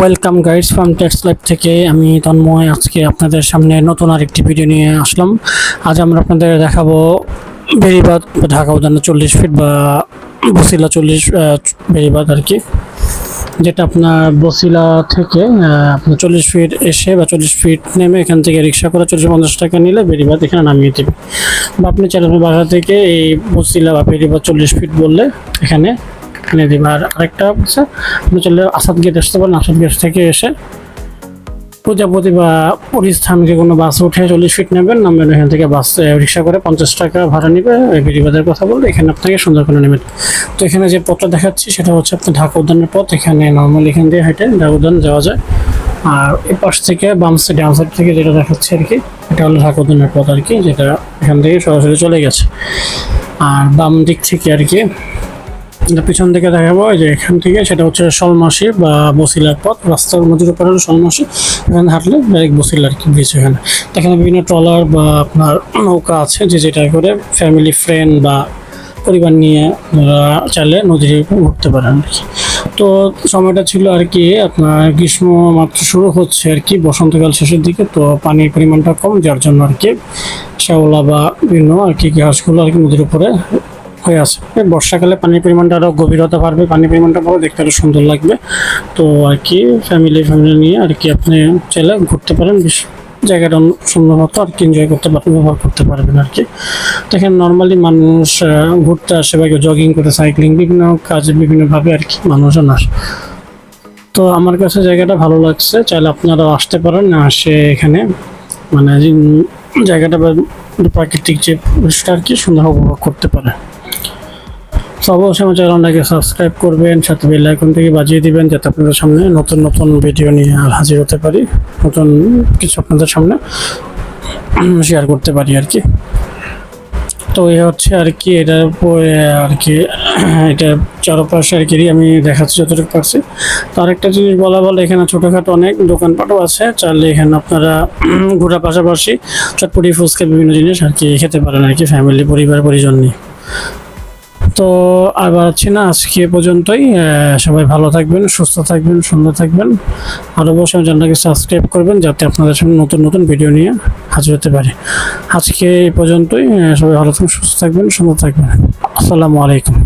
Welcome guides from text live থেকে আমি তন্ময় আজকে আপনাদের সামনে নতুন আরেকটি ভিডিও নিয়ে আসলাম। আজ আমরা আপনাদের দেখাবো বেড়িবাঁধ ঢাকা উদ্যানে 40 ফিট বা বসিলা 40 বেড়িবাঁধ আর কি, যেটা আপনার বসিলা থেকে আপনার 40 ফিট এসে বা 40 ফিট নেমে এখান থেকে রিক্সা করে 40-50 টাকা নিলে বেড়িবাঁধ এখানে নামিয়ে দেবে, বা আপনি চালাবেন বাসা থেকে এই বসিলা বা বেড়িবাঁধ 40 ফিট বললে এখানে এনে দেবে। আর আরেকটা হচ্ছে আপনি চলে আসাদ গেট আসতে পারেন, আসাদ গেট থেকে এসে প্রজাপতি বা পরিস্থানকে কোনো বাস উঠে 40 ফিট নেবেন, নামবেন এখান থেকে বাস রিক্সা করে 50 টাকা ভাড়া নেবে। বেড়িবাঁধের কথা বললে এখানে আপনাকে সুন্দর করে নেবেন। তো এখানে যে পথটা দেখাচ্ছি সেটা হচ্ছে আপনার ঢাকা উদ্যানের পথ। এখানে নর্মালি এখান দিয়ে হেঁটে ঢাকা উদ্যান যাওয়া যায়। আর এই পাশ থেকে বাম সাইড ডান সাইড থেকে যেটা দেখাচ্ছে আর কি, এটা হলো ঢাকা উদ্যানের পথ আর কি, যেটা এখান থেকে সরাসরি চলে গেছে। আর বাম দিক থেকে আর কি পিছন থেকে দেখাবো যে এখান থেকে, সেটা হচ্ছে শলমাসি বা বসিলার পথ। রাস্তার নদীর উপর হলো শলমাসি, এখানে হাঁটলে ডাইরেক্ট বসিলা আর কি ব্রিজ। এখানে বিভিন্ন ট্রলার বা আপনার নৌকা আছে, যেটা করে ফ্যামিলি ফ্রেন্ড বা পরিবার নিয়ে চাইলে নদীর উপর ঘুরতে পারেন আর কি। তো সময়টা ছিল আর কি আপনার গ্রীষ্ম মাত্র শুরু হচ্ছে আর কি, বসন্তকাল শেষের দিকে, তো পানির পরিমাণটা কম, যার জন্য আর কি শ্যাওলা বা বিভিন্ন আর কি ঘাসগুলো আর কি নদীর উপরে হয়ে আছে। বর্ষাকালে পানির পরিমাণটা আরও গভীরতা বাড়বে, পানির পরিমাণটা বড়, দেখতে আরও সুন্দর লাগবে। তো আর কি ফ্যামিলি নিয়ে আর কি আপনি চাইলে ঘুরতে পারেন, জায়গাটা সুন্দর মতো আর কি এনজয় করতে পারবেন, ব্যবহার করতে পারবেন আর কি। তো এখানে নর্মালি মানুষ ঘুরতে আসে বা জগিং করে, সাইক্লিং, বিভিন্ন কাজে বিভিন্নভাবে আর কি মানুষজন আসে। তো আমার কাছে জায়গাটা ভালো লাগছে, চাইলে আপনারাও আসতে পারেন। আসে এখানে মানে জায়গাটা বা প্রাকৃতিক যে বিষয়টা আর কি সুন্দর উপভোগ করতে পারে। তো অবশ্যই আমার চ্যানেলটাকে সাবস্ক্রাইব করবেন, সাথে বেল আইকন থেকে বাজিয়ে দিবেন, যাতে আপনাদের সামনে নতুন নতুন ভিডিও নিয়ে হাজির হতে পারি, নতুন কিছু আপনাদের সামনে শেয়ার করতে পারি আর কি। তো এই হচ্ছে আর কি এটার উপরে আর কি এটা চারপাশে আর কি আমি দেখাচ্ছি যতটুকু পারছি। তো আরেকটা জিনিস বলা এখানে ছোটোখাটো অনেক দোকানপাটও আছে, চাইলে এখানে আপনারা ঘোরার পাশাপাশি চটপটি ফুচকা বিভিন্ন জিনিস আর কি খেতে পারেন আর কি, ফ্যামিলি পরিবার পরিজন নিয়ে। তো আর বাড়াচ্ছি না, আজকে পর্যন্তই। সবাই ভালো থাকবেন, সুস্থ থাকবেন, সুন্দর থাকবেন। আর অবশ্যই চ্যানেলটাকে সাবস্ক্রাইব করবেন, যাতে আপনাদের সামনে নতুন নতুন ভিডিও নিয়ে হাজির হতে পারি। আজকে এই পর্যন্তই। সবাই ভালো থাকবেন, সুস্থ থাকবেন, সুন্দর থাকবেন। আসসালামু আলাইকুম।